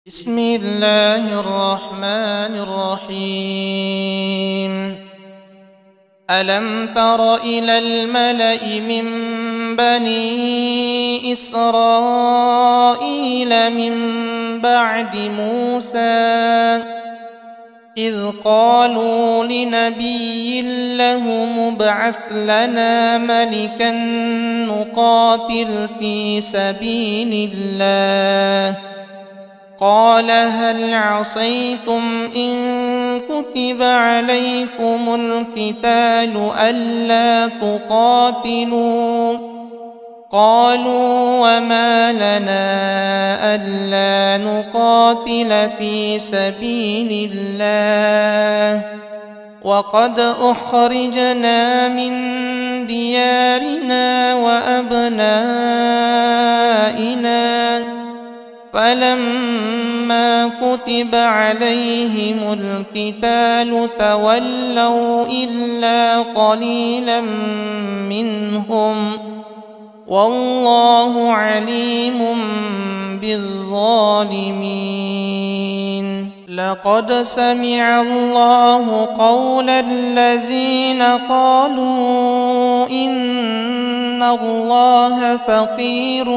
بسم الله الرحمن الرحيم. ألم تر إلى الملأ من بني إسرائيل من بعد موسى إذ قالوا لنبي له ابعث لنا ملكا نقاتل في سبيل الله قال هل عصيتم إن كتب عليكم القتال ألا تقاتلوا قالوا وما لنا ألا نقاتل في سبيل الله وقد أخرجنا من ديارنا وأبنائنا فلما كتب عليهم القتال تولوا إلا قليلا منهم والله عليم بالظالمين. لقد سمع الله قول الذين قالوا إن الله فقير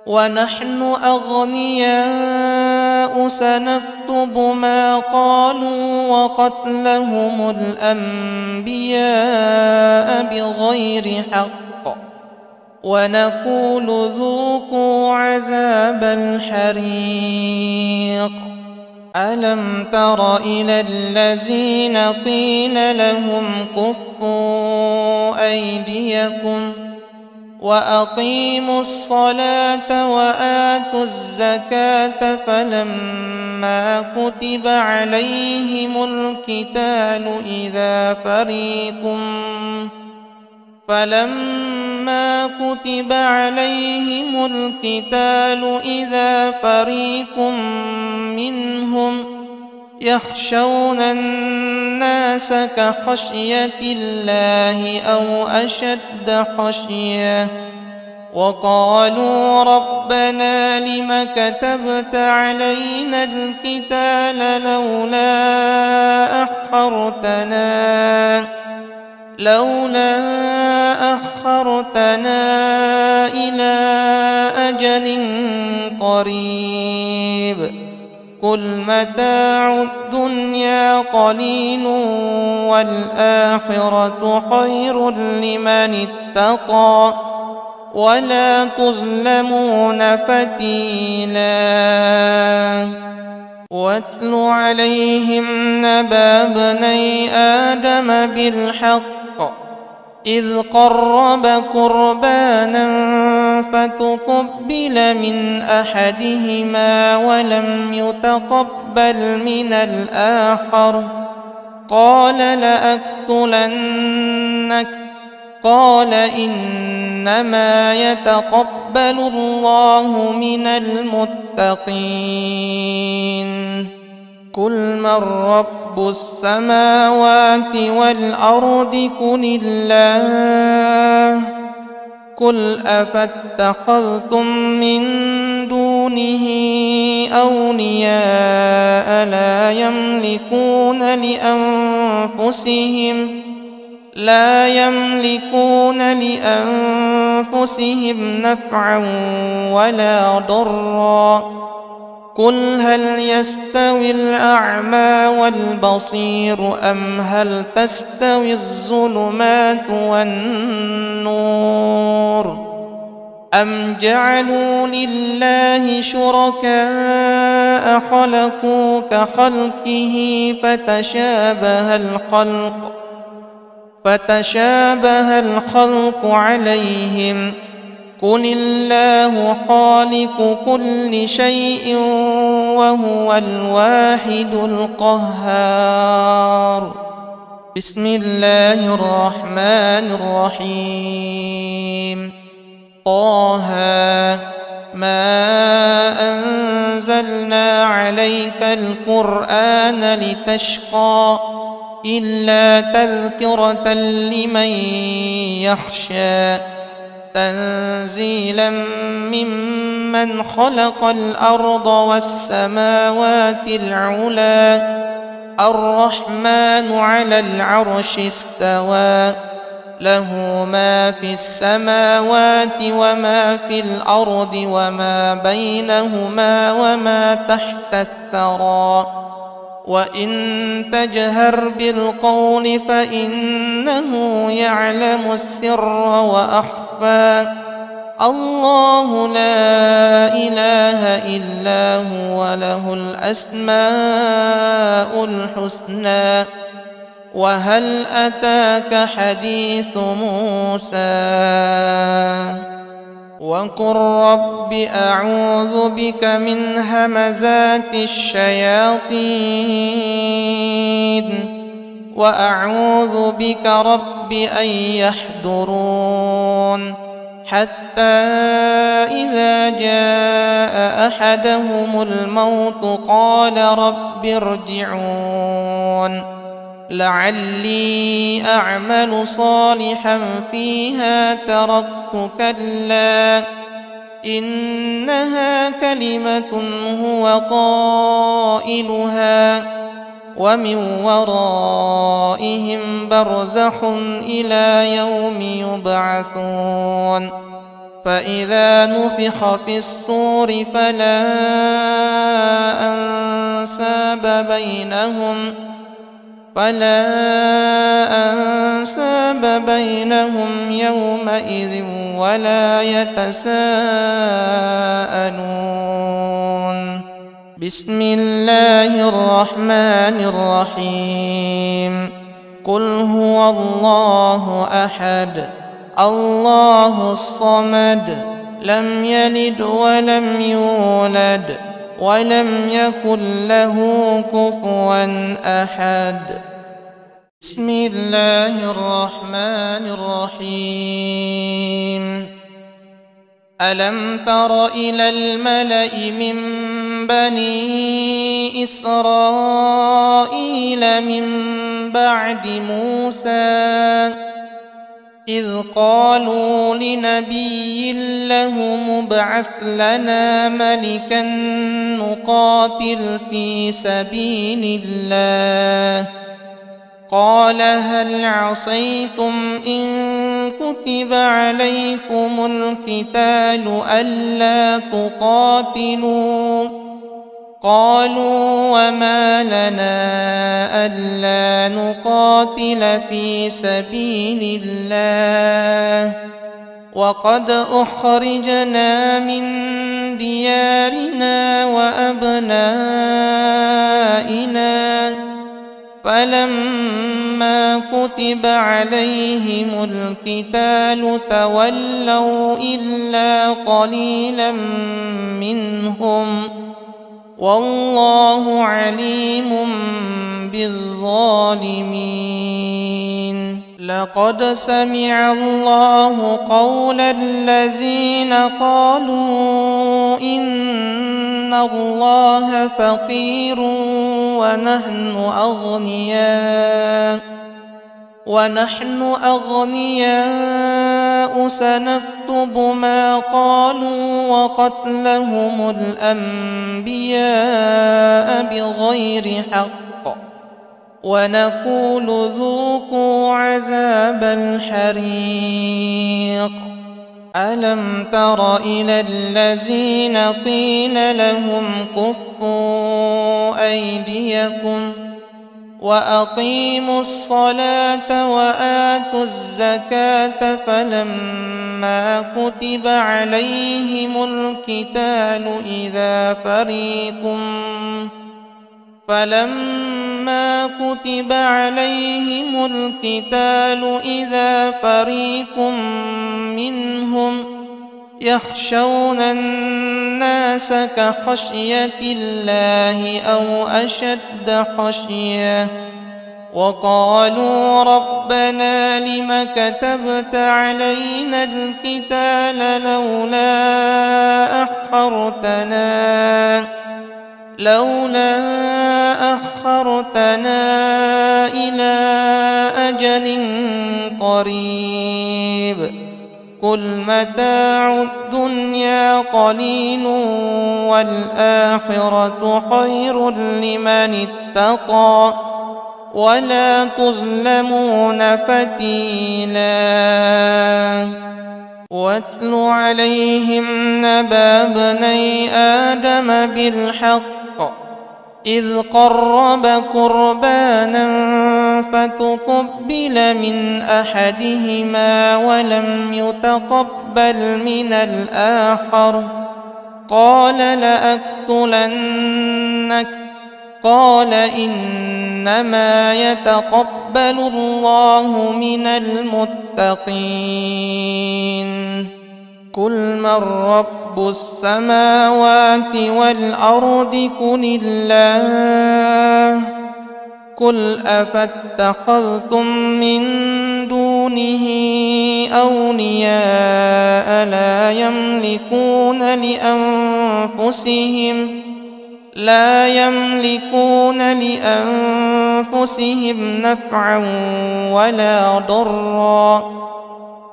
ونحن أغنياء سنكتب ما قالوا وقتلهم الأنبياء بغير حق ونقول ذوقوا عذاب الحريق. ألم تر إلى الذين قيل لهم كفوا أيديكم وأقيموا الصلاة وآتوا الزكاة فلما كتب عليهم القتال إذا فريق منهم يخشون الناس كخشية الله أو أشد خشية وقالوا ربنا لم كتبت علينا القتال لولا أخرتنا إلى أجل قريب قل متاع الدنيا قليل والآخرة خير لمن اتقى ولا تظلمون فتيلا. واتل عليهم نبأ ابني آدم بالحق إذ قربا قربانا فتقبل من أحدهما ولم يتقبل من الآخر قال لأقتلنك قال إنما يتقبل الله من المتقين. قل من رب السماوات والأرض قل الله قل أفاتخذتم من دونه أولياء لا يملكون لأنفسهم نفعا ولا ضرا قل هل يستوي الأعمى والبصير أم هل تستوي الظلمات والنور أم جعلوا لله شركاء خلقوا كخلقه فتشابه الخلق عليهم قل الله خالق كل شيء وهو الواحد القهار. بسم الله الرحمن الرحيم. طه ما أنزلنا عليك القرآن لتشقى إلا تذكرة لمن يخشى تنزيلا ممن خلق الأرض والسماوات العلى الرحمن على العرش استوى له ما في السماوات وما في الأرض وما بينهما وما تحت الثرى وإن تجهر بالقول فإنه يعلم السر وأخفى الله لا إله إلا هو له الأسماء الحسنى وهل أتاك حديث موسى وقل رب أعوذ بك من همزات الشياطين وأعوذ بك رب أن يحضرون حتى إذا جاء أحدهم الموت قال رب ارجعون لعلي أعمل صالحا فيها تركت كلا إنها كلمة هو قائلها ومن ورائهم برزخ إلى يوم يبعثون فإذا نفخ في الصور فلا أنساب بينهم يومئذ ولا يتساءلون بسم الله الرحمن الرحيم قل هو الله أحد الله الصمد لم يلد ولم يولد ولم يكن له كفوا أحد بسم الله الرحمن الرحيم ألم تر إلى الملأ من بني إسرائيل من بعد موسى إذ قالوا لنبي له مبعث لنا ملكا نقاتل في سبيل الله قال هل عصيتم إن كتب عليكم القتال ألا تقاتلوا قالوا وما لنا ألا نقاتل في سبيل الله وقد أخرجنا من ديارنا وأبنائنا فلما كتب عليهم القتال تولوا إلا قليلا منهم والله عليم بالظالمين لقد سمع الله قول الذين قالوا إن الله فقير ونحن أغنياء سنكتب ما قالوا وقتلهم الأنبياء بغير حق ونقول ذوقوا عذاب الحريق ألم تر إلى الذين قيل لهم كفوا أيديكم وأقيموا الصلاة وآتوا الزكاة فلما كتب عليهم القتال إذا فريق منهم يخشون الناس كخشية الله أو أشد خشية وقالوا ربنا لم كتبت علينا القتال لولا أخرتنا إلى أجل قريب قل متاع الدنيا قليل والآخرة خير لمن اتقى ولا تظلمون فتيلا. واتل عليهم نبأ ابني آدم بالحق إذ قربا قربانا فتقبل من أحدهما ولم يتقبل من الآخر قال لأقتلنك قال إنما يتقبل الله من المتقين. قل من رب السماوات والأرض قل الله قل أفاتخذتم من دونه أولياء لا يملكون لأنفسهم نفعا ولا ضرا.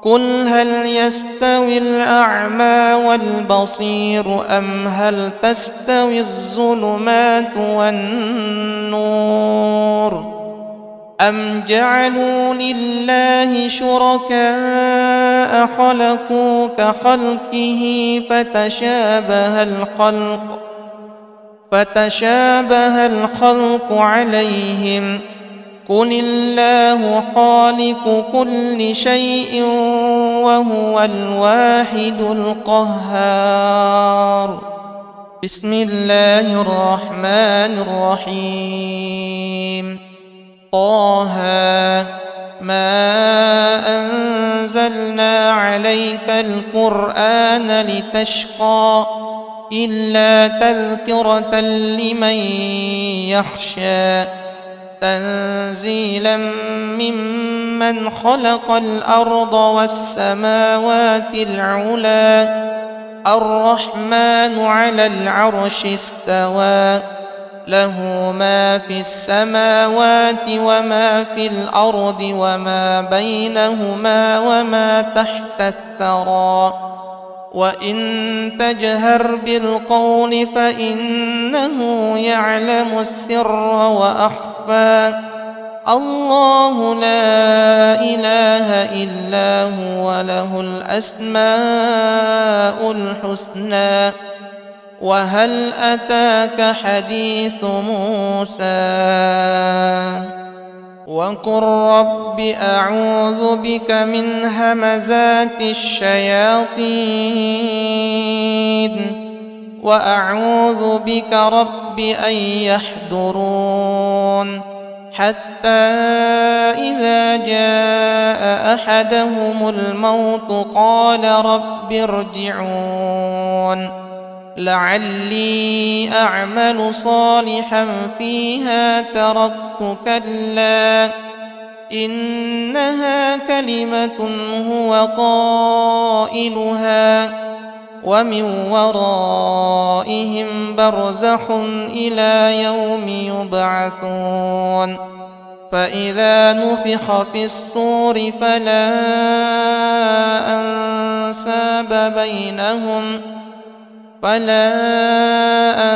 قل هل يستوي الأعمى والبصير أم هل تستوي الظلمات والنور أم جعلوا لله شركاء خلقوا كخلقه فتشابه الخلق عليهم قل الله خالق كل شيء وهو الواحد القهار. بسم الله الرحمن الرحيم. طه ما أنزلنا عليك القرآن لتشقى إلا تذكرة لمن يخشى تنزيلا ممن خلق الأرض والسماوات العلى الرحمن على العرش استوى له ما في السماوات وما في الأرض وما بينهما وما تحت الثرى وإن تجهر بالقول فإنه يعلم السر وأخفى الله لا إله إلا هو له الأسماء الحسنى. وهل أتاك حديث موسى وقل رب أعوذ بك من همزات الشياطين وأعوذ بك رب أن يحضرون حتى إذا جاء أحدهم الموت قال رب ارجعون لعلي أعمل صالحا فيها تركت كلا إنها كلمة هو قائلها ومن ورائهم برزخ إلى يوم يبعثون فإذا نفخ في الصور فلا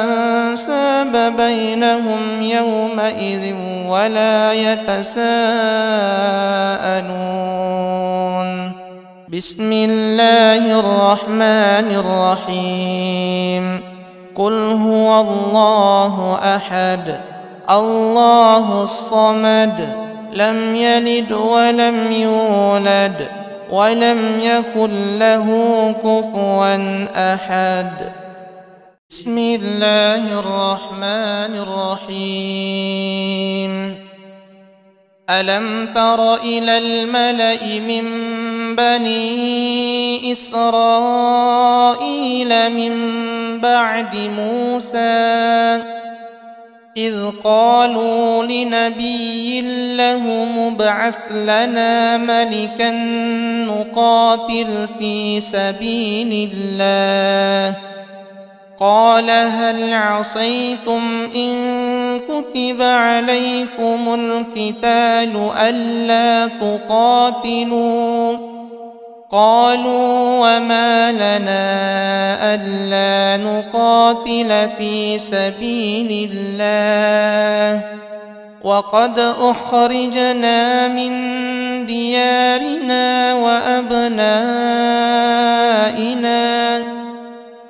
أنساب بينهم يومئذ ولا يتساءلون. بسم الله الرحمن الرحيم. قل هو الله أحد الله الصمد لم يلد ولم يولد ولم يكن له كفوا أحد. بسم الله الرحمن الرحيم. ألم تر إلى الملأ من بني إسرائيل من بعد موسى إذ قالوا لنبي له مبعث لنا ملكا نقاتل في سبيل الله قال هل عصيتم إن كتب عليكم القتال ألا تقاتلوا قالوا وما لنا ألا نقاتل في سبيل الله وقد أخرجنا من ديارنا وأبنائنا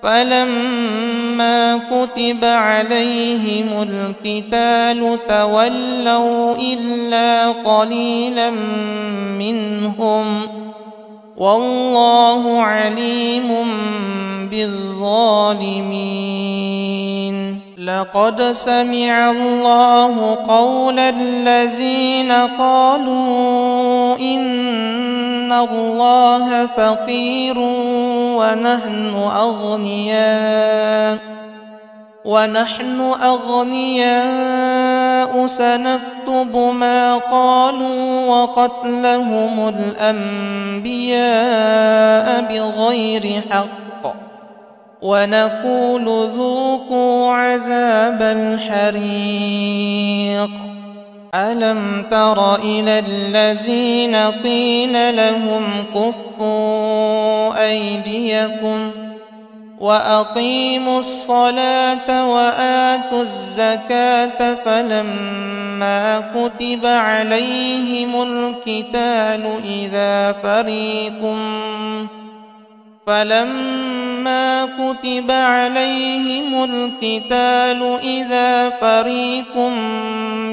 فلما كتب عليهم القتال تولوا إلا قليلا منهم والله عليم بالظالمين. لقد سمع الله قول الذين قالوا إن الله فقير ونحن أغنياء سنكتب ما قالوا وقتلهم الأنبياء بغير حق ونقول ذوقوا عذاب الحريق. ألم تر إلى الذين قيل لهم كفوا أيديكم وأقيموا الصلاة وآتوا الزكاة فلما كتب عليهم القتال إذا فريق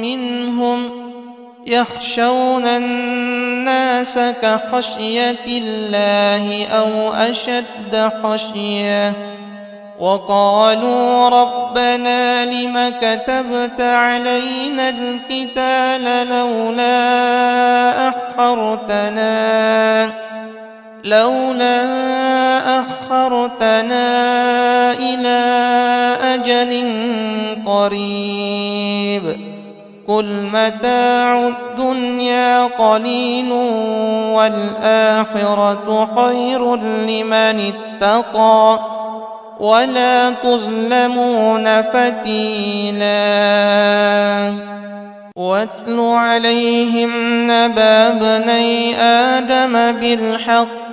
منهم يخشون الناس كخشية الله أو أشد خشية وقالوا ربنا لم كتبت علينا القتال لولا أخرتنا إلى أجل قريب قل متاع الدنيا قليل والآخرة خير لمن اتقى ولا تظلمون فتيلا. واتل عليهم نبأ ابني آدم بالحق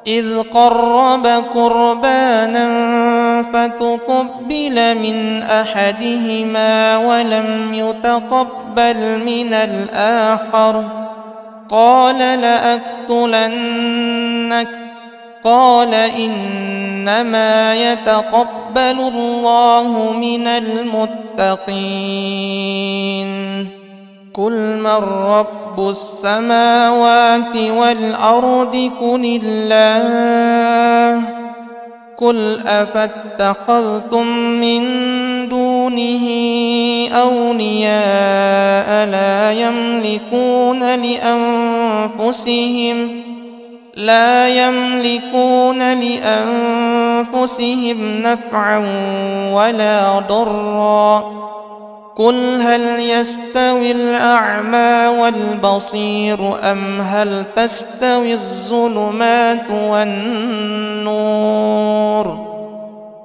إذ قربا قربانا فتقبل من أحدهما ولم يتقبل من الآخر قال لأقتلنك قال إنما يتقبل الله من المتقين. قل من رب السماوات والأرض قل الله قل أفاتخذتم من دونه أولياء لا يملكون لأنفسهم نفعا ولا ضرا قل هل يستوي الأعمى والبصير أم هل تستوي الظلمات والنور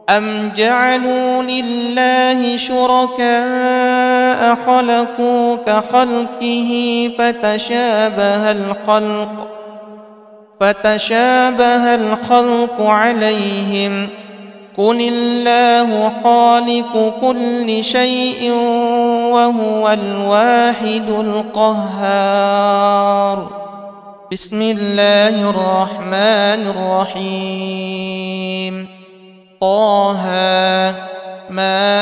أم جعلوا لله شركاء خلقوا كخلقه فتشابه الخلق عليهم قل الله خالق كل شيء وهو الواحد القهار. بسم الله الرحمن الرحيم. طه ما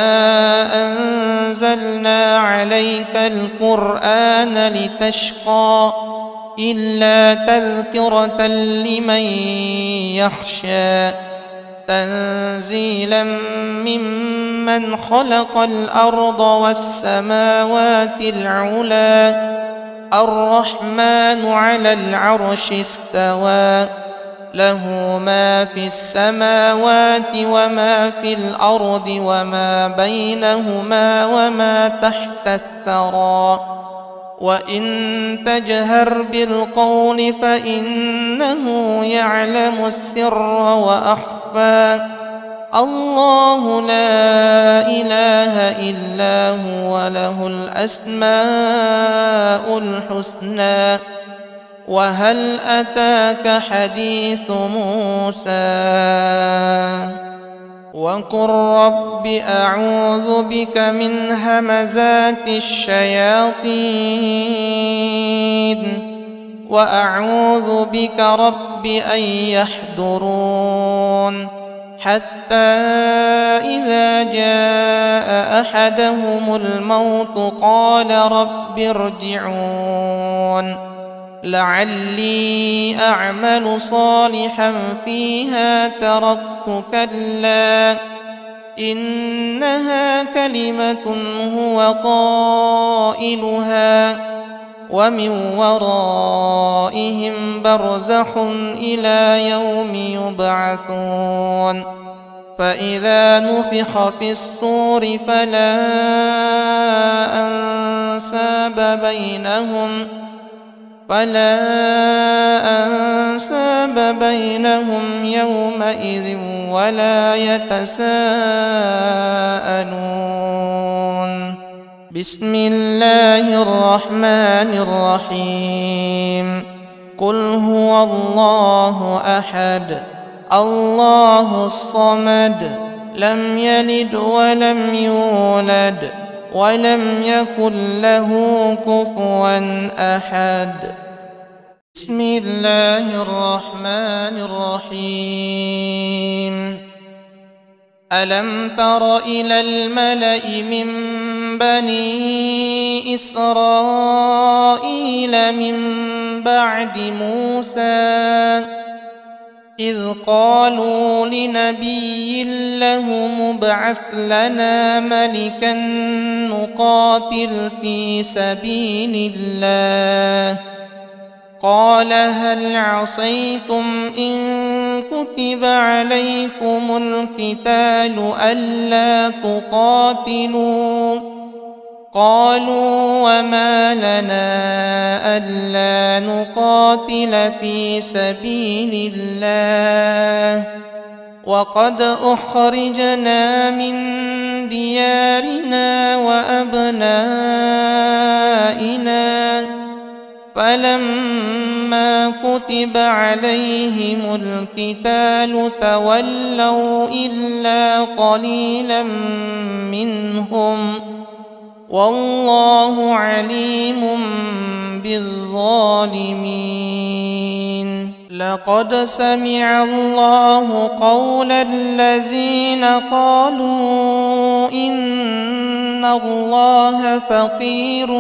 أنزلنا عليك القرآن لتشقى إلا تذكرة لمن يخشى تنزيلا ممن خلق الأرض والسماوات العلى الرحمن على العرش استوى له ما في السماوات وما في الأرض وما بينهما وما تحت الثرى وإن تجهر بالقول فإنه يعلم السر وأخفى الله لا إله إلا هو له الأسماء الحسنى وهل أتاك حديث موسى وقل رب أعوذ بك من همزات الشياطين وأعوذ بك رب أن يحضرون حتى إذا جاء أحدهم الموت قال رب ارجعون لعلي أعمل صالحا فيها تركت كلا إنها كلمة هو قائلها ومن ورائهم برزخ إلى يوم يبعثون فإذا نفخ في الصور فلا أنساب بينهم يومئذ ولا يتساءلون بسم الله الرحمن الرحيم قل هو الله أحد الله الصمد لم يلد ولم يولد ولم يكن له كفوا أحد بسم الله الرحمن الرحيم ألم تر إلى الملأ من بني إسرائيل من بعد موسى إذ قالوا لنبي له مبعث لنا ملكا نقاتل في سبيل الله قال هل عصيتم إن كتب عليكم القتال ألا تقاتلوا قالوا وما لنا ألا نقاتل في سبيل الله وقد أخرجنا من ديارنا وأبنائنا فلما كتب عليهم القتال تولوا إلا قليلا منهم والله عليم بالظالمين لقد سمع الله قول الذين قالوا إن الله فقير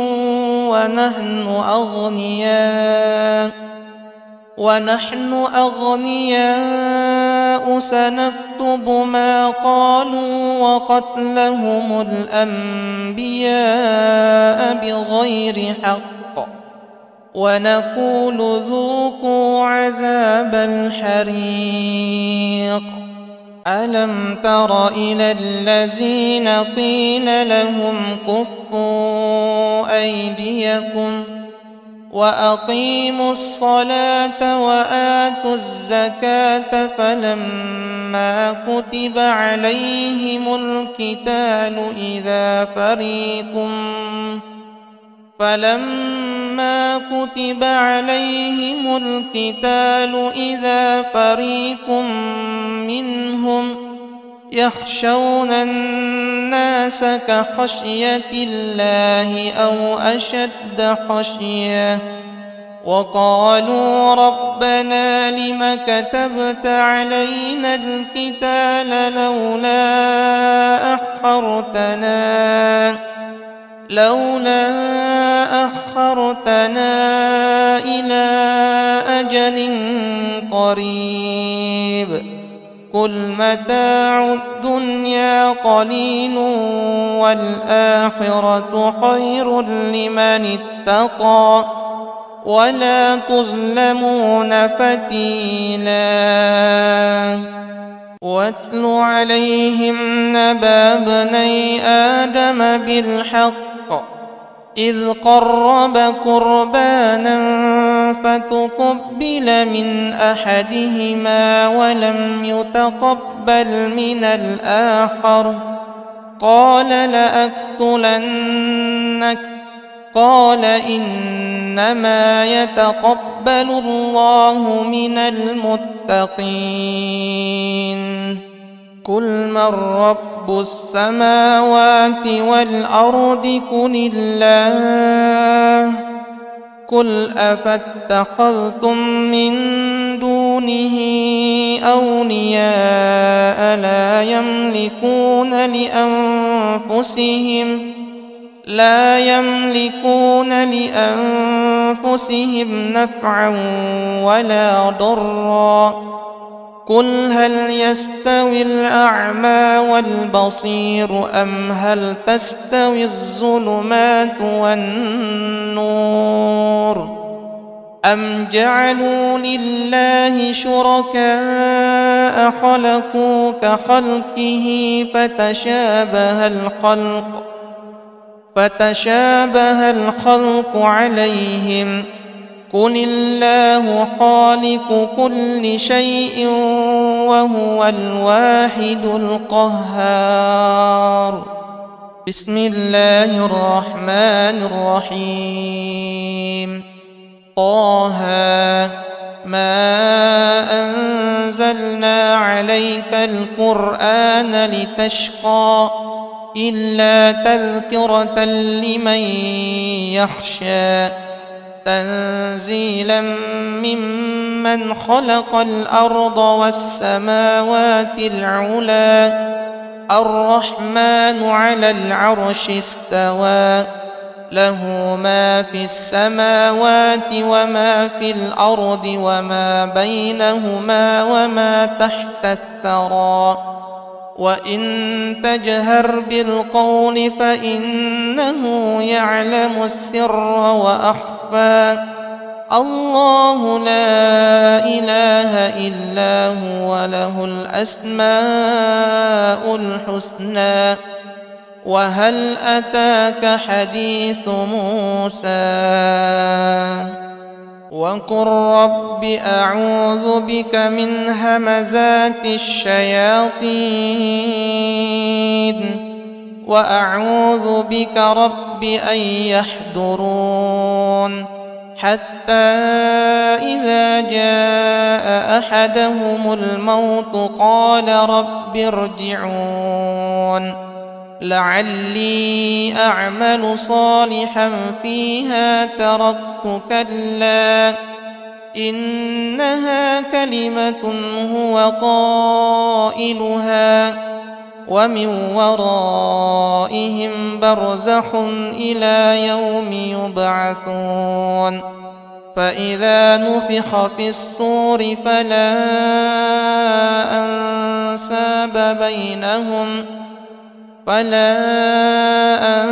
ونحن أغنياء سنكتب ما قالوا وقتلهم الأنبياء بغير حق ونقول ذوقوا عذاب الحريق ألم تر إلى الذين قيل لهم كفوا أيديكم وأقيموا الصلاة وآتوا الزكاة فلما كتب عليهم القتال إذا فريق منهم يخشون الناس كخشية الله أو أشد خشية وقالوا ربنا لم كتبت علينا القتال لولا أخرتنا إلى أجل قريب قل متاع الدنيا قليل والآخرة خير لمن اتقى ولا تظلمون فتيلا واتل عليهم نبأ ابني آدم بالحق إذ قرب قربانا فتقبل من أحدهما ولم يتقبل من الآخر قال لأقتلنك قال إنما يتقبل الله من المتقين. قل من رب السماوات والأرض قل الله. قل أفاتخذتم من دونه أولياء لا يملكون لأنفسهم نفعا ولا ضرا. قل هل يستوي الأعمى والبصير أم هل تستوي الظلمات والنور أم جعلوا لله شركاء خلقوا كخلقه فتشابه الخلق عليهم. قل الله خالق كل شيء وهو الواحد القهار. بسم الله الرحمن الرحيم. طه ما أنزلنا عليك القرآن لتشقى إلا تذكرة لمن يخشى تنزيلا ممن خلق الأرض والسماوات العلى الرحمن على العرش استوى له ما في السماوات وما في الأرض وما بينهما وما تحت الثرى وإن تجهر بالقول فإنه يعلم السر وأخفى. الله لا إله إلا هو له الأسماء الحسنى. وهل أتاك حديث موسى وقل رب أعوذ بك من همزات الشياطين وأعوذ بك رب أن يحضرون. حتى إذا جاء أحدهم الموت قال رب ارجعون لعلي أعمل صالحا فيها تركت كلا إنها كلمة هو قائلها ومن ورائهم برزخ إلى يوم يبعثون. فإذا نفخ في الصور فلا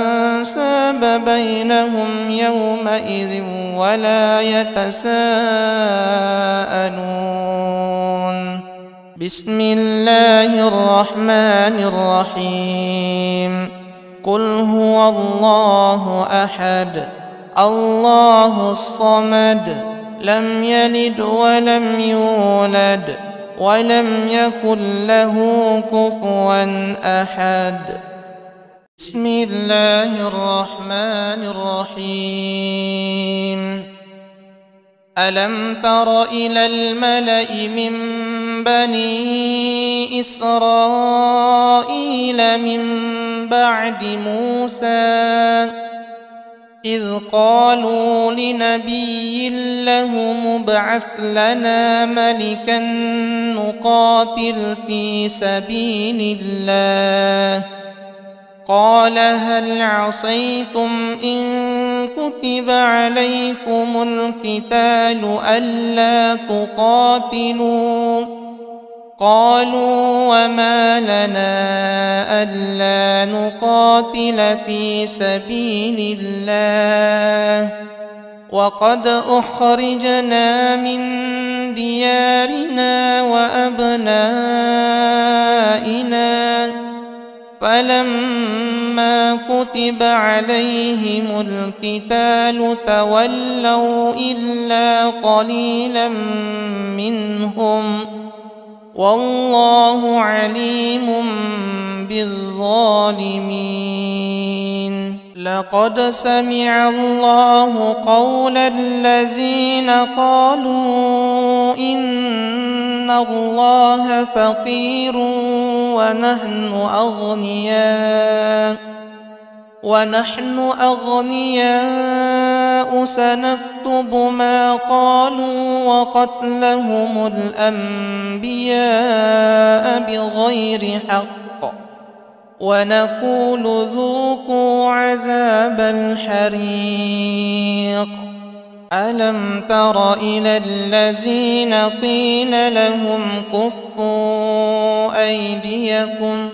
أنساب بينهم يومئذ ولا يتساءلون. بسم الله الرحمن الرحيم. قل هو الله أحد الله الصمد لم يلد ولم يولد ولم يكن له كفوا أحد. بسم الله الرحمن الرحيم. ألم تر إلى الملأ من بني إسرائيل من بعد موسى إذ قالوا لنبي له مبعث لنا ملكا نقاتل في سبيل الله قال هل عصيتم إن كتب عليكم القتال ألا تقاتلوا قالوا وما لنا ألا نقاتل في سبيل الله وقد أخرجنا من ديارنا وأبنائنا فلما كتب عليهم القتال تولوا إلا قليلا منهم والله عليم بالظالمين. لقد سمع الله قول الذين قالوا إن الله فقير ونحن أغنياء سنكتب ما قالوا وقتلهم الأنبياء بغير حق ونقول ذوقوا عذاب الحريق. ألم تر إلى الذين قيل لهم كفوا أيديكم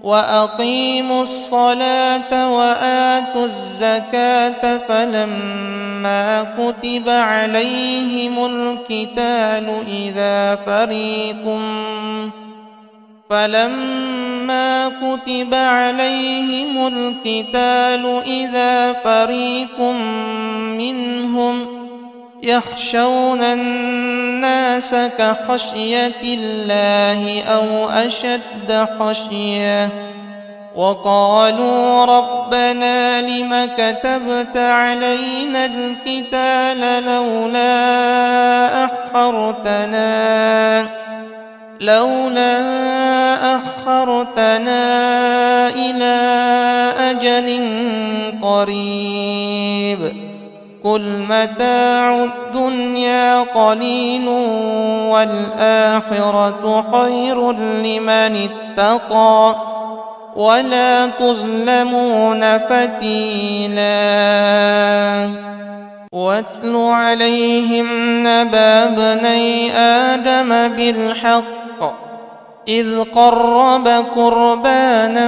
وأقيموا الصلاة وآتوا الزكاة فلما كتب عليهم القتال إذا فريق منهم يخشون الناس كخشية الله أو أشد خشية وقالوا ربنا لم كتبت علينا القتال لولا أخرتنا إلى أجل قريب قل متاع الدنيا قليل والآخرة خير لمن اتقى ولا تظلمون فتيلا. واتل عليهم نبأ ابني آدم بالحق إذ قربا قربانا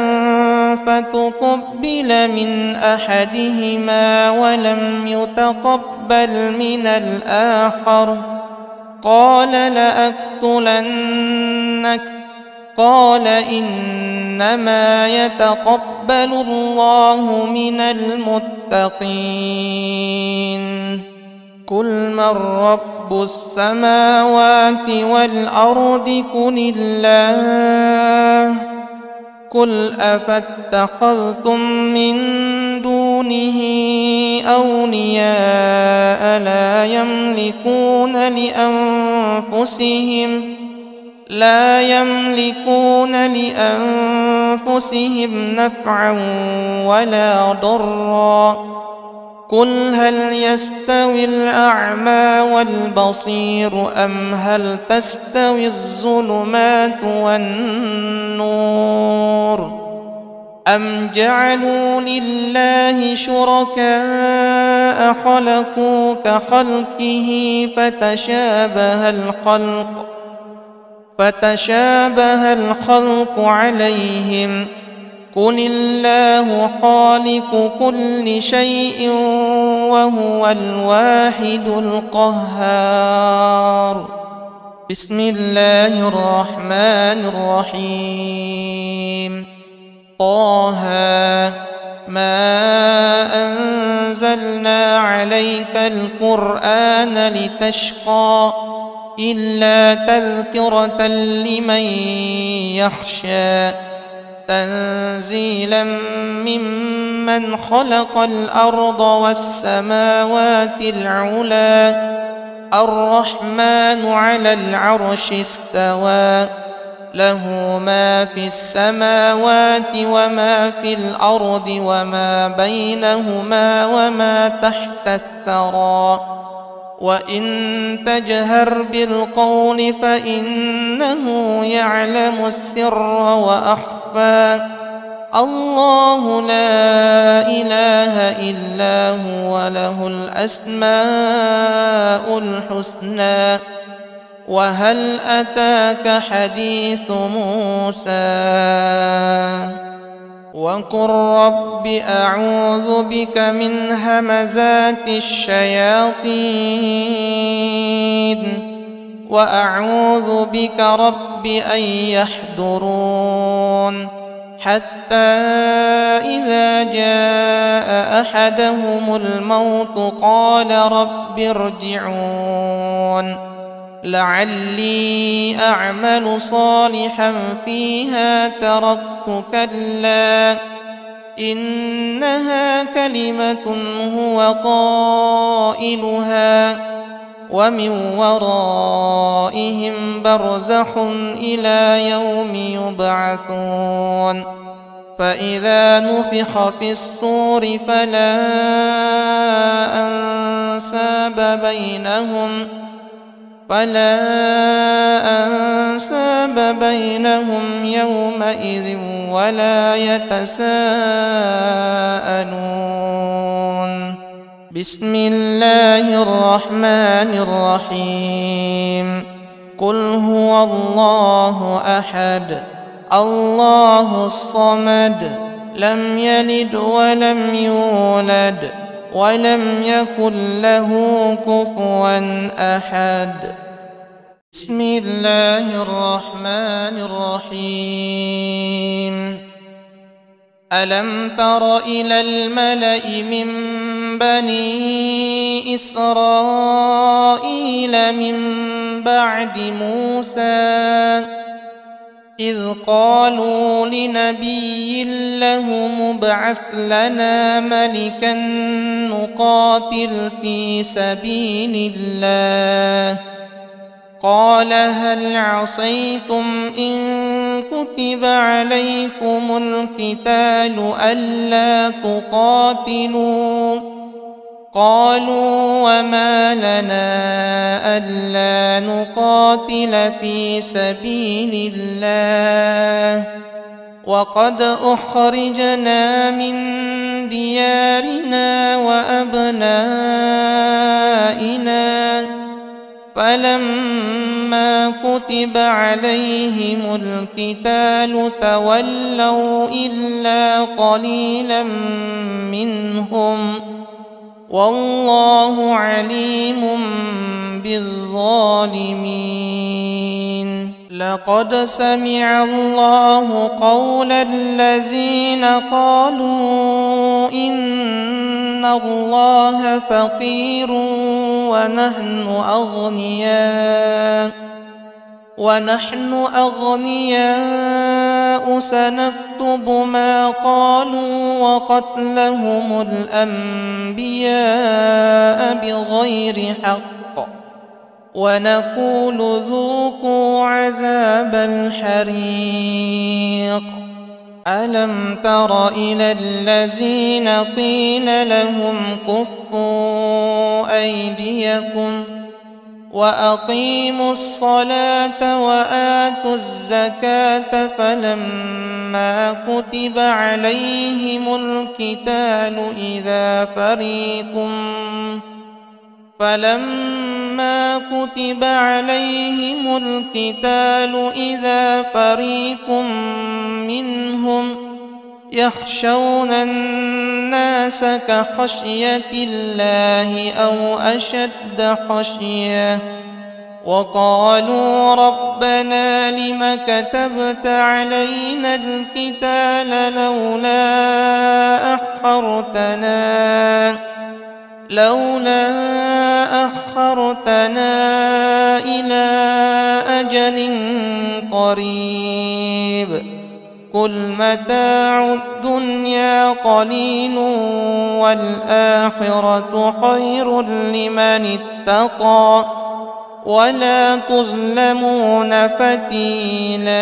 فتقبل من أحدهما ولم يتقبل من الآخر قال لأقتلنك قال إنما يتقبل الله من المتقين. قل من رب السماوات والأرض قل الله قل أفاتخذتم من دونه أولياء لا يملكون لأنفسهم نفعا ولا ضرا قل هل يستوي الأعمى والبصير أم هل تستوي الظلمات والنور أم جعلوا لله شركاء خلقوا كخلقه فتشابه الخلق عليهم قل الله خالق كل شيء وهو الواحد القهار. بسم الله الرحمن الرحيم. طه ما أنزلنا عليك القرآن لتشقى إلا تذكرة لمن يخشى تنزيلا ممن خلق الأرض والسماوات العلى الرحمن على العرش استوى له ما في السماوات وما في الأرض وما بينهما وما تحت الثرى وإن تجهر بالقول فإنه يعلم السر وأخفى الله لا إله إلا هو له الأسماء الحسنى. وهل أتاك حديث موسى وقل رب أعوذ بك من همزات الشياطين وأعوذ بك رب أن يحضرون حتى إذا جاء أحدهم الموت قال رب ارجعون لعلي أعمل صالحا فيها تركت كلا إنها كلمة هو قائلها ومن ورائهم برزخ إلى يوم يبعثون فإذا نفخ في الصور فلا أنساب بينهم يومئذ ولا يتساءلون بسم الله الرحمن الرحيم قل هو الله أحد الله الصمد لم يلد ولم يولد ولم يكن له كفوا أحد بسم الله الرحمن الرحيم ألم تر إلى الملأ من بني إسرائيل من بعد موسى إذ قالوا لنبي له ابعث لنا ملكا نقاتل في سبيل الله قال هل عصيتم إن كتب عليكم القتال ألا تقاتلوا قالوا وما لنا ألا نقاتل في سبيل الله وقد أخرجنا من ديارنا وأبنائنا فلما كتب عليهم القتال تولوا إلا قليلا منهم والله عليم بالظالمين لقد سمع الله قول الذين قالوا إن الله فقير ونحن أغنياء سنكتب ما قالوا وقتلهم الأنبياء بغير حق ونقول ذوقوا عذاب الحريق ألم تر إلى الذين قيل لهم كفوا أيديكم وأقيموا الصلاة وآتوا الزكاة فلما كتب عليهم القتال إذا فريق منهم يخشون الناس كخشية الله أو أشد خشية وقالوا ربنا لم كتبت علينا القتال لولا أخرتنا إلى أجل قريب قل متاع الدنيا قليل والآخرة خير لمن اتقى ولا تظلمون فتيلا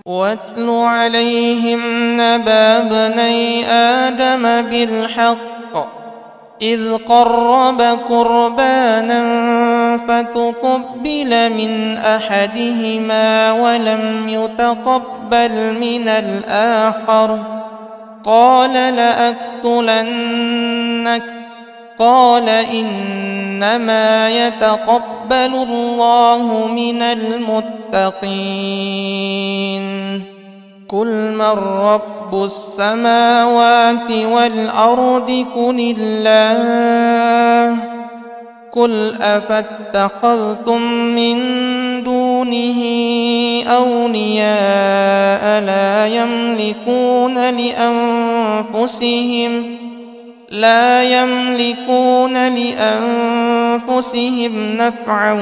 واتل عليهم نبأ ابني آدم بالحق إذ قرب قربانا فتقبل من أحدهما ولم يتقبل من الآخر قال لأقتلنك قال إنما يتقبل الله من المتقين قل من رب السماوات والأرض قل الله قل أفاتخذتم من دونه أولياء لا يملكون لأنفسهم نفعا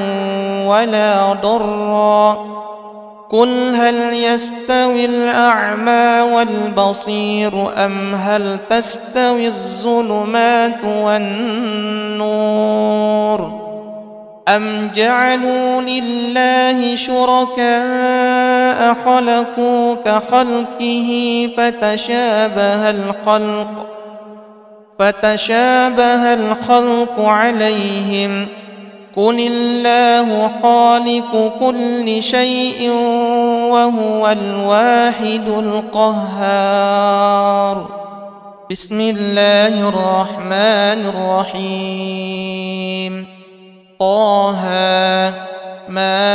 ولا ضرا قل هل يستوي الأعمى والبصير أم هل تستوي الظلمات والنور أم جعلوا لله شركاء خلقوا كخلقه فتشابه الخلق عليهم قل الله خالق كل شيء وهو الواحد القهار. بسم الله الرحمن الرحيم. طه ما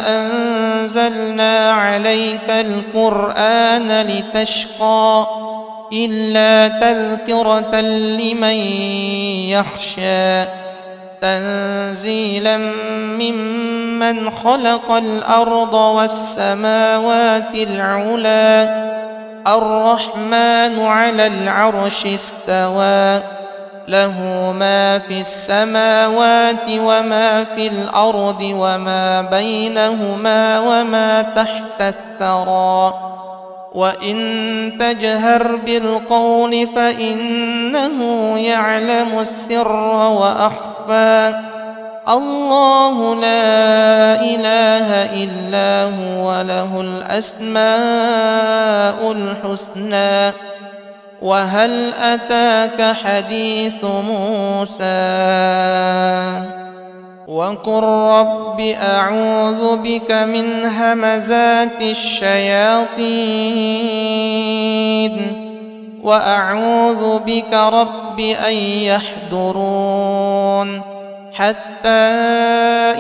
أنزلنا عليك القرآن لتشقى إلا تذكرة لمن يخشى تنزيلا ممن خلق الأرض والسماوات العلى الرحمن على العرش استوى له ما في السماوات وما في الأرض وما بينهما وما تحت الثرى وإن تجهر بالقول فإنه يعلم السر وأخفى الله لا إله إلا هو له الأسماء الحسنى. وهل أتاك حديث موسى وقل رب أعوذ بك من همزات الشياطين وأعوذ بك رب أن يحضرون حتى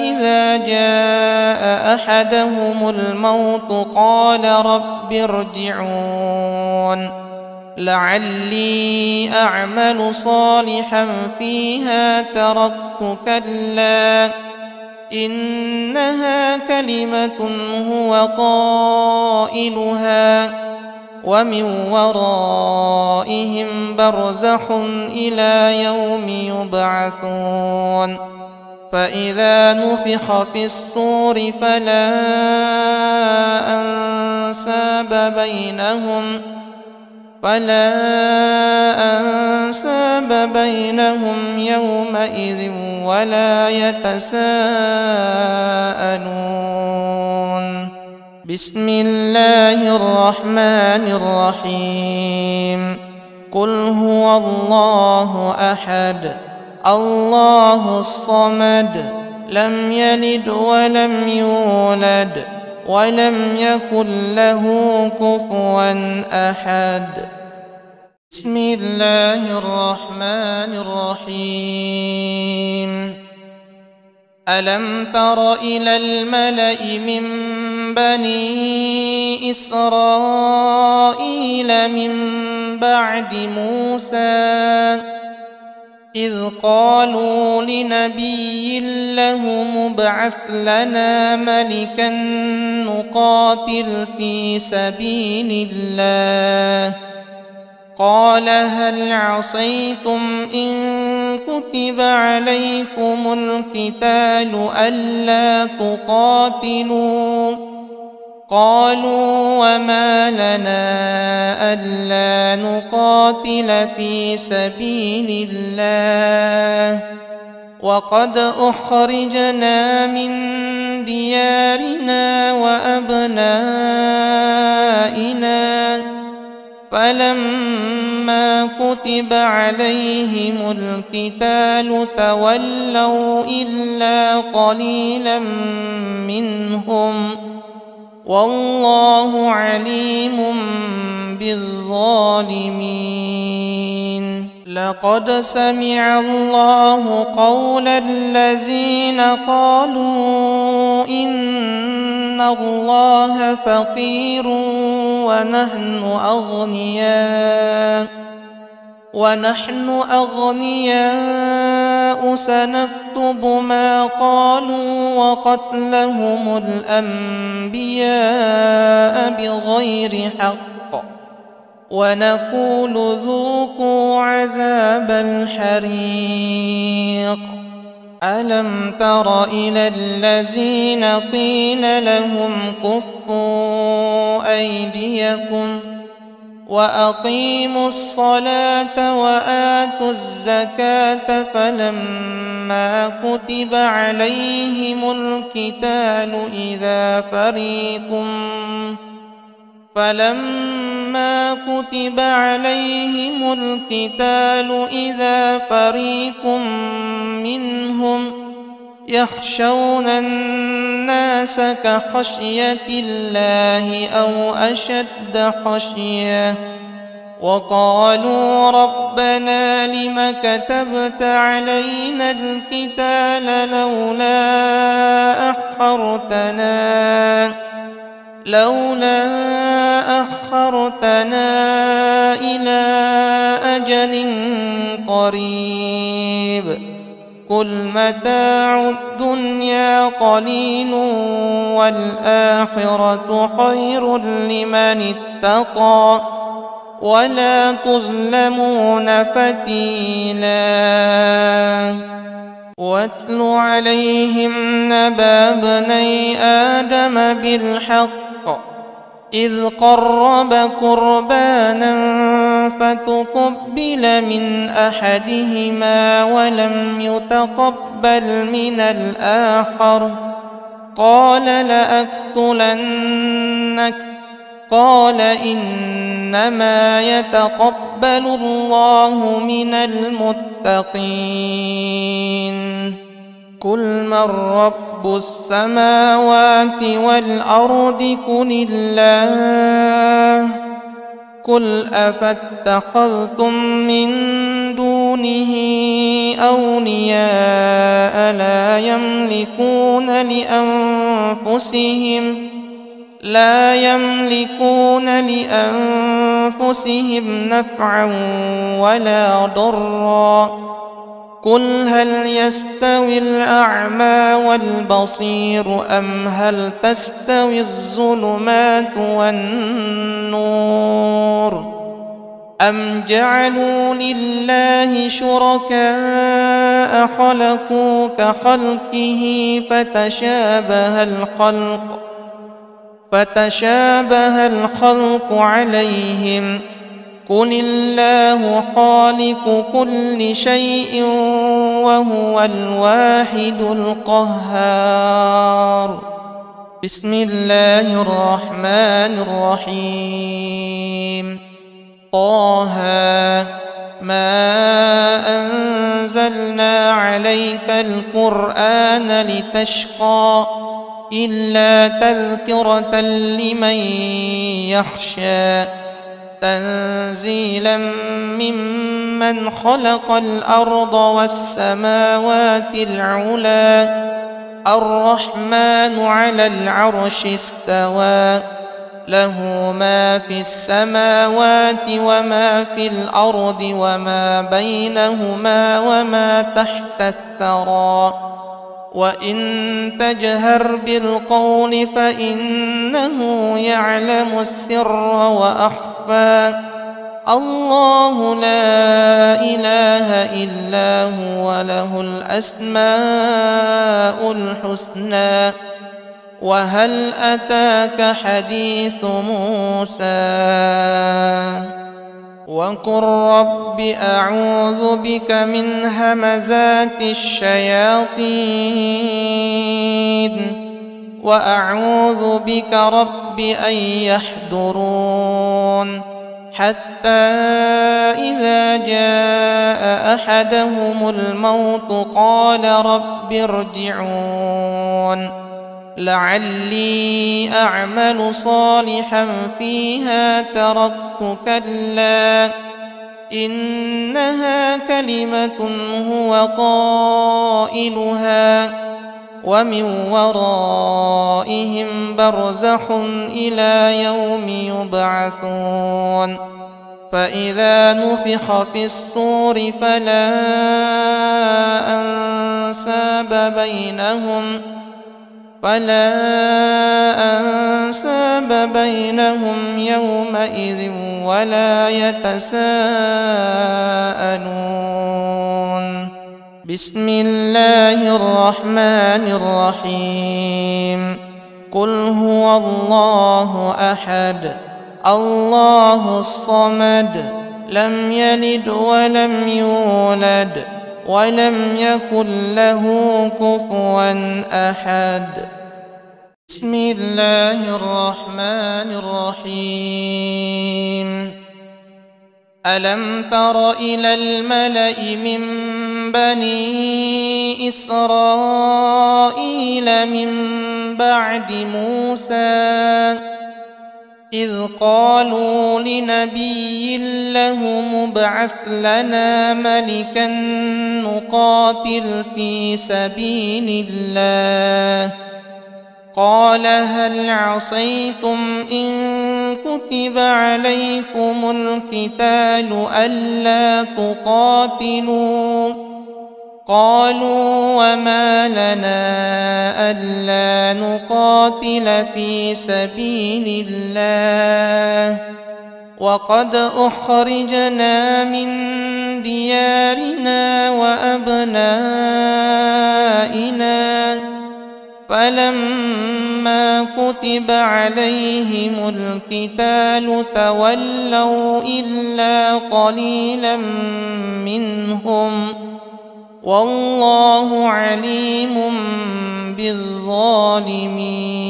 إذا جاء أحدهم الموت قال رب ارجعون لعلي أعمل صالحا فيها تركت كلا إنها كلمة هو قائلها ومن ورائهم برزخ إلى يوم يبعثون فإذا نفخ في الصور فلا أنساب بينهم يومئذ ولا يتساءلون. بسم الله الرحمن الرحيم. قل هو الله أحد الله الصمد لم يلد ولم يولد ولم يكن له كفوا أحد. بسم الله الرحمن الرحيم. ألم تر إلى الملأ من بني إسرائيل من بعد موسى إذ قالوا لنبي له مبعث لنا ملكا نقاتل في سبيل الله قال هل عصيتم إن كتب عليكم القتال ألا تقاتلوا قالوا وما لنا ألا نقاتل في سبيل الله وقد أخرجنا من ديارنا وأبنائنا فلما كتب عليهم القتال تولوا إلا قليلا منهم والله عليم بالظالمين. لقد سمع الله قول الذين قالوا إن الله فقير ونحن أغنياء سنكتب ما قالوا وقتلهم الأنبياء بغير حق ونقول ذوقوا عذاب الحريق ألم تر إلى الذين قيل لهم كفوا أيديكم وأقيموا الصلاة وآتوا الزكاة فلما كتب عليهم القتال إذا فريق منهم يخشون الناس كخشية الله أو أشد خشية وقالوا ربنا لم كتبت علينا القتال لولا أخرتنا إلى أجل قريب قل متاع الدنيا قليل والآخرة خير لمن اتقى ولا تظلمون فتيلا واتل عليهم نبأ ابني آدم بالحق إذ قربا قربانا فتقبل من أحدهما ولم يتقبل من الآخر قال لأقتلنك قال إنما يتقبل الله من المتقين قل من رب السماوات والأرض قل الله قل أفاتخذتم من دونه أولياء لا يملكون لأنفسهم نفعا ولا ضرا قل هل يستوي الأعمى والبصير أم هل تستوي الظلمات والنور أم جعلوا لله شركاء خلقوا كخلقه فتشابه الخلق عليهم قل الله خالق كل شيء وهو الواحد القهار بسم الله الرحمن الرحيم طه ما أنزلنا عليك القرآن لتشقى إلا تذكرة لمن يخشى تنزيلا ممن خلق الأرض والسماوات العلى الرحمن على العرش استوى له ما في السماوات وما في الأرض وما بينهما وما تحت الثرى وإن تجهر بالقول فإنه يعلم السر وأخفى الله لا إله إلا هو له الأسماء الحسنى وهل أتاك حديث موسى وقل رب أعوذ بك من همزات الشياطين وأعوذ بك رب أن يحضرون حتى إذا جاء أحدهم الموت قال رب ارجعون لعلي أعمل صالحا فيها تركت كلا إنها كلمة هو قائلها ومن ورائهم برزخ إلى يوم يبعثون فإذا نفخ في الصور فلا أنساب بينهم يومئذ ولا يتساءلون بسم الله الرحمن الرحيم قل هو الله أحد الله الصمد لم يلد ولم يولد ولم يكن له كفوا أحد. بسم الله الرحمن الرحيم ألم تر إلى الملأ من بني إسرائيل من بعد موسى إذ قالوا لنبي له ابعث لنا ملكا نقاتل في سبيل الله قال هل عصيتم إن كتب عليكم القتال ألا تقاتلوا قالوا وما لنا ألا نقاتل في سبيل الله وقد أخرجنا من ديارنا وأبنائنا فلما كتب عليهم القتال تولوا إلا قليلا منهم والله عليم بالظالمين.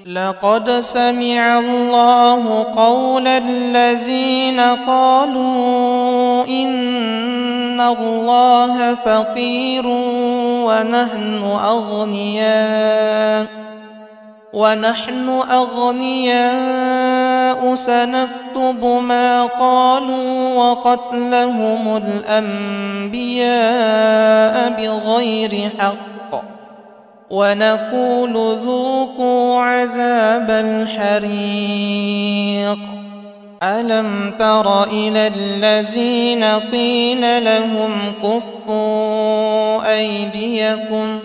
لقد سمع الله قول الذين قالوا إن الله فقير ونحن أغنياء سنكتب ما قالوا وقتلهم الأنبياء بغير حق ونقول ذوقوا عذاب الحريق. ألم تر إلى الذين قيل لهم كفوا أيديكم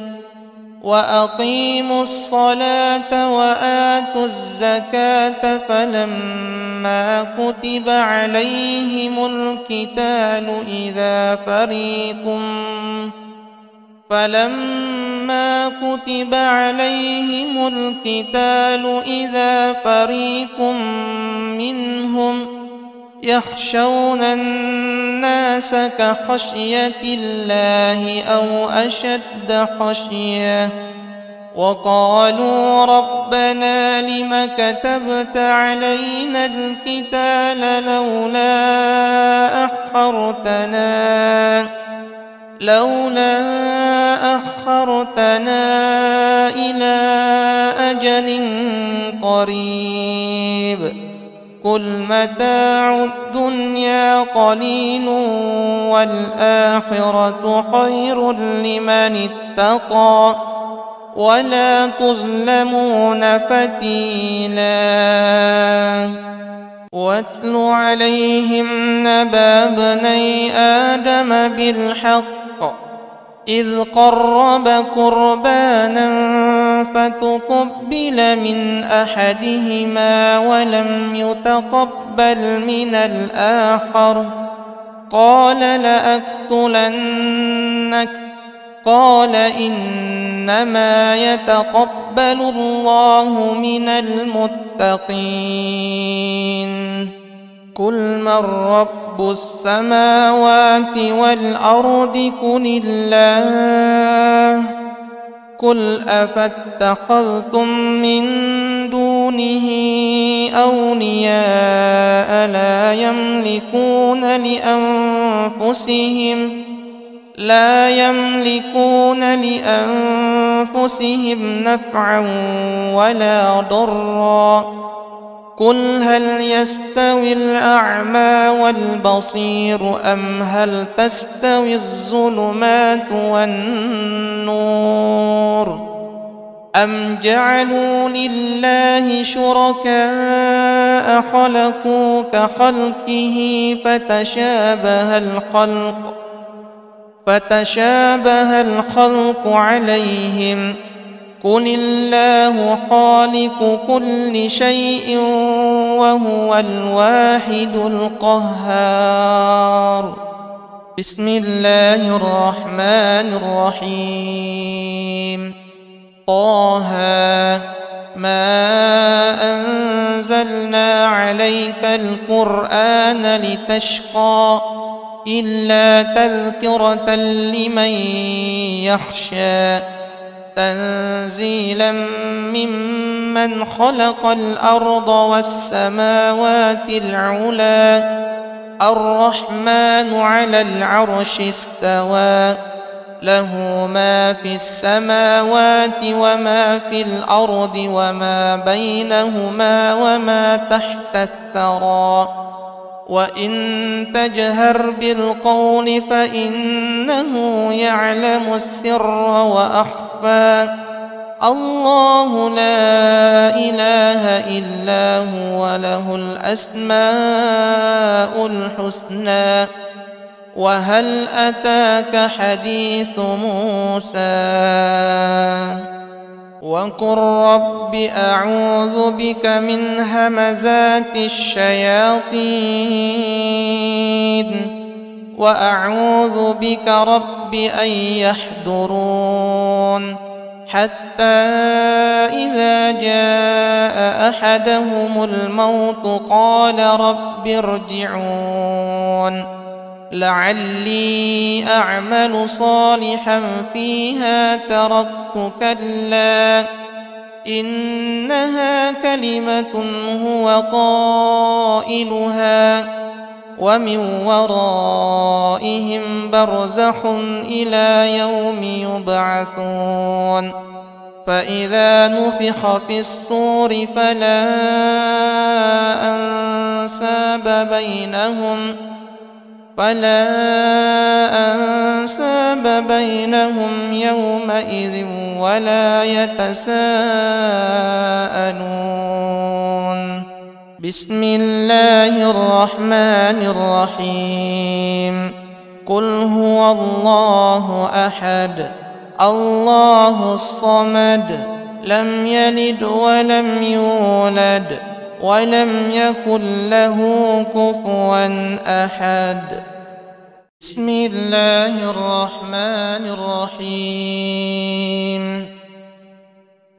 وأقيموا الصلاة وآتوا الزكاة فلما كتب عليهم القتال إذا فريق منهم يخشون الناس كخشية الله أو أشد خشية وقالوا ربنا لم كتبت علينا القتال لولا أخرتنا إلى أجل قريب قل متاع الدنيا قليل والآخرة خير لمن اتقى ولا تظلمون فتيلا. واتل عليهم نبأ ابني آدم بالحق إذ قربا قربانا فتقبل من أحدهما ولم يتقبل من الآخر قال لأقتلنك قال إنما يتقبل الله من المتقين. قل من رب السماوات والأرض قل الله قل أفاتخذتم من دونه أولياء لا يملكون لأنفسهم نفعا ولا ضرا قل هل يستوي الأعمى والبصير أم هل تستوي الظلمات والنور أم جعلوا لله شركاء خلقوا كخلقه فتشابه الخلق عليهم قل الله خالق كل شيء وهو الواحد القهار. بسم الله الرحمن الرحيم طه ما أنزلنا عليك القرآن لتشقى إلا تذكرة لمن يخشى تنزيلا ممن خلق الأرض والسماوات العلى الرحمن على العرش استوى له ما في السماوات وما في الأرض وما بينهما وما تحت الثرى وإن تجهر بالقول فإنه يعلم السر وأخفى الله لا إله إلا هو له الأسماء الحسنى وهل أتاك حديث موسى وقل رب أعوذ بك من همزات الشياطين وأعوذ بك رب أن يحضرون حتى إذا جاء أحدهم الموت قال رب ارجعون لعلي أعمل صالحا فيها تركت كلا إنها كلمة هو قائلها ومن ورائهم برزخ إلى يوم يبعثون فإذا نفخ في الصور فلا أنساب بينهم يومئذ ولا يتساءلون بسم الله الرحمن الرحيم قل هو الله أحد الله الصمد لم يلد ولم يولد ولم يكن له كفوا أحد بسم الله الرحمن الرحيم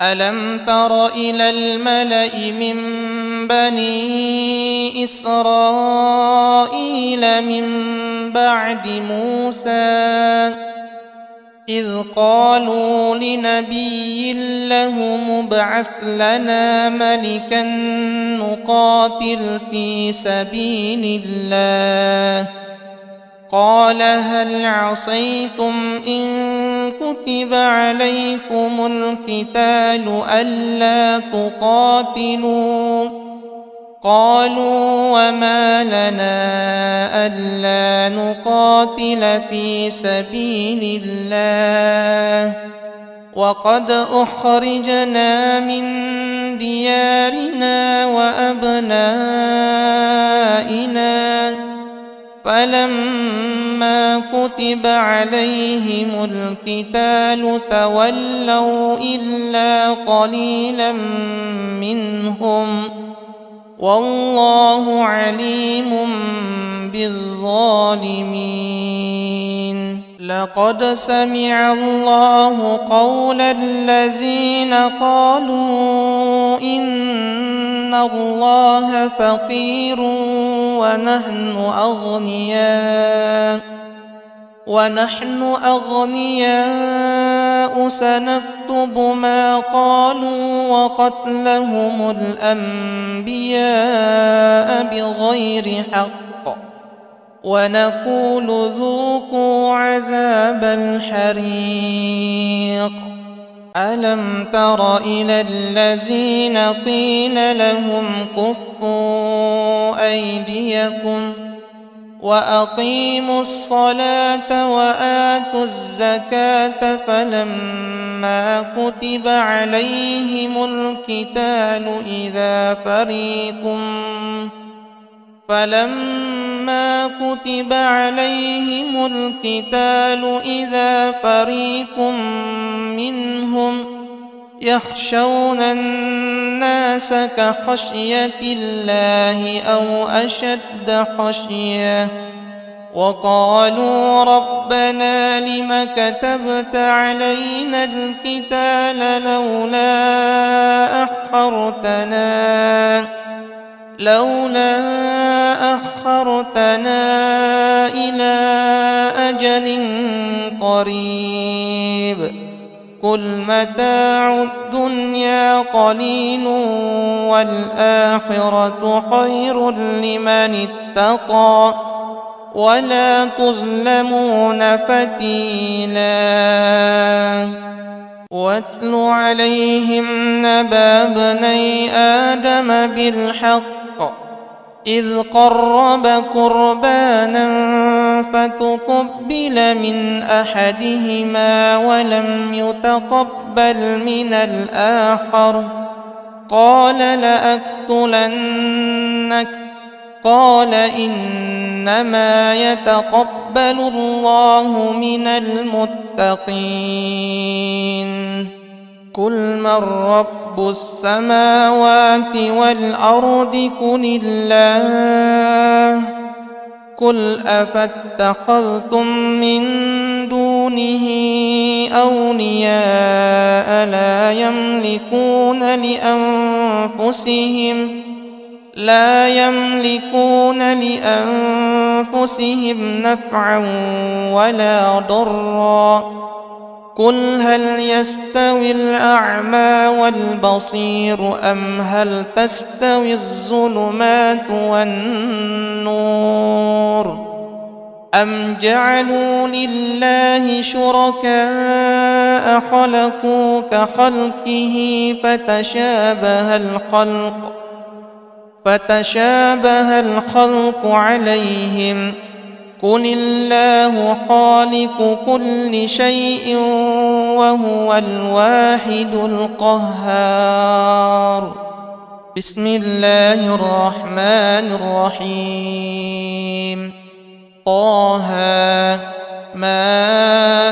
ألم تر إلى الملأ من بني إسرائيل من بعد موسى إذ قالوا لنبي له مبعث لنا ملكا نقاتل في سبيل الله قال هل عصيتم إن كتب عليكم القتال ألا تقاتلوا قالوا وما لنا ألا نقاتل في سبيل الله وقد أخرجنا من ديارنا وأبنائنا فلما كتب عليهم القتال تولوا إلا قليلا منهم والله عليم بالظالمين لقد سمع الله قول الذين قالوا إن الله فقير ونحن أغنياء سنكتب ما قالوا وقتلهم الأنبياء بغير حق ونقول ذوقوا عذاب الحريق ألم تر إلى الذين قيل لهم كفوا أيديكم وأقيموا الصلاة وآتوا الزكاة فلما كتب عليهم القتال إذا فريق منهم يخشون الناس كخشية الله أو أشد خشية وقالوا ربنا لم كتبت علينا القتال لولا أخرتنا إلى أجل قريب قل متاع الدنيا قليل والآخرة خير لمن اتقى ولا تظلمون فتيلا. واتل عليهم نبأ ابني آدم بالحق إذ قربا قربانا فتقبل من أحدهما ولم يتقبل من الآخر قال لأقتلنك قال إنما يتقبل الله من المتقين. قل من رب السماوات والأرض قل الله قل أفاتخذتم من دونه أولياء لا يملكون لأنفسهم نفعا ولا ضرا قل هل يستوي الأعمى والبصير أم هل تستوي الظلمات والنور أم جعلوا لله شركاء خلقوا كخلقه فتشابه الخلق عليهم قل الله خالق كل شيء وهو الواحد القهار. بسم الله الرحمن الرحيم. طه ما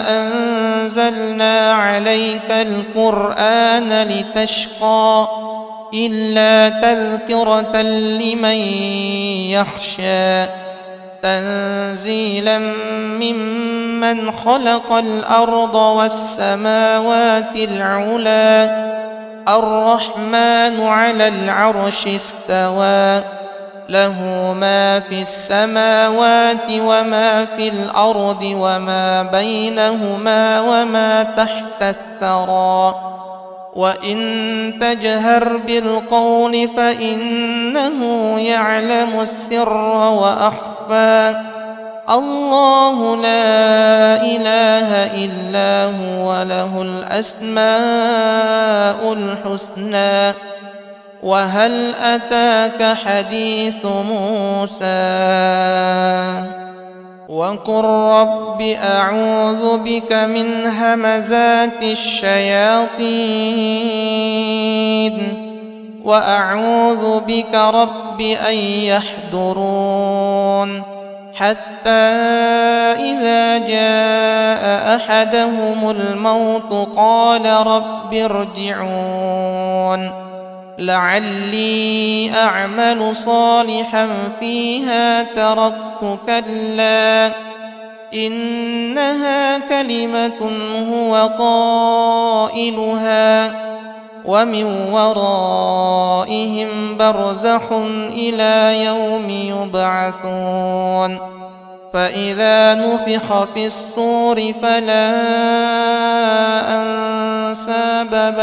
أنزلنا عليك القرآن لتشقى إلا تذكرة لمن يخشى تنزيلا ممن خلق الأرض والسماوات العلى الرحمن على العرش استوى له ما في السماوات وما في الأرض وما بينهما وما تحت الثرى وإن تجهر بالقول فإنه يعلم السر وأخفى الله لا إله إلا هو له الأسماء الحسنى. وهل أتاك حديث موسى وقل رب أعوذ بك من همزات الشياطين وأعوذ بك رب أن يحضرون حتى إذا جاء أحدهم الموت قال رب ارجعون لعلي أعمل صالحا فيها تركت كلا إنها كلمة هو قائلها ومن ورائهم برزخ إلى يوم يبعثون فإذا نفخ في الصور فلا أنساب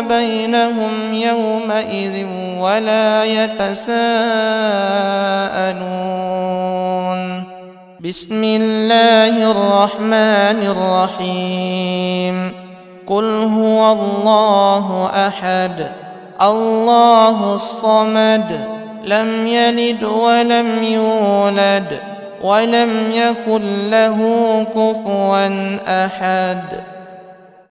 بينهم يومئذ ولا يتساءلون. بسم الله الرحمن الرحيم. قل هو الله أحد الله الصمد لم يلد ولم يولد ولم يكن له كفوا أحد.